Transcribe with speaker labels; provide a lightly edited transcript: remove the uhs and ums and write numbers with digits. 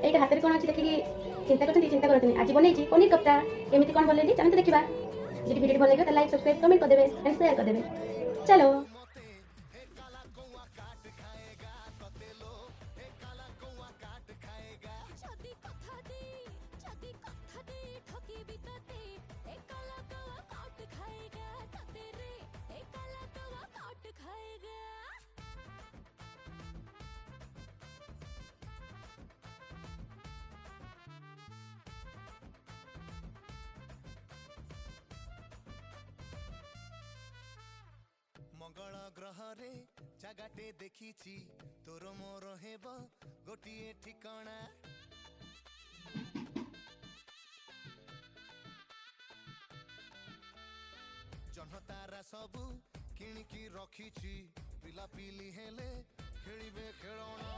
Speaker 1: এইটা হাতের কোণ ଅଛି ଦେଖିକି ଚିନ୍ତା କରୁଛନ୍ତି ଚିନ୍ତା କରନ୍ତୁନି। ଆଜି ବନେଇଛି ପନିର କପ୍ତା। କେମିତି କ'ଣ ବନେଇଲି ଚାଲନ୍ତୁ ଦେଖିବା। ଯଦି ଭିଡ଼ିଓଟି ଭଲ ଲାଗିବ ତାହେଲେ ଲାଇକ୍ ସବସ୍କ୍ରାଇବ କମେଣ୍ଟ କରିଦେବେ ଏଣ୍ଡ ସେୟାର କରିଦେବେ। ଚାलो।
Speaker 2: मंगल ग्रह रे जगाटे देखी तोर मोर हेब गोटे ठिकाना जनतारा सबू किणिकी रखी पिला पिली हेले खेलिबे खेलना।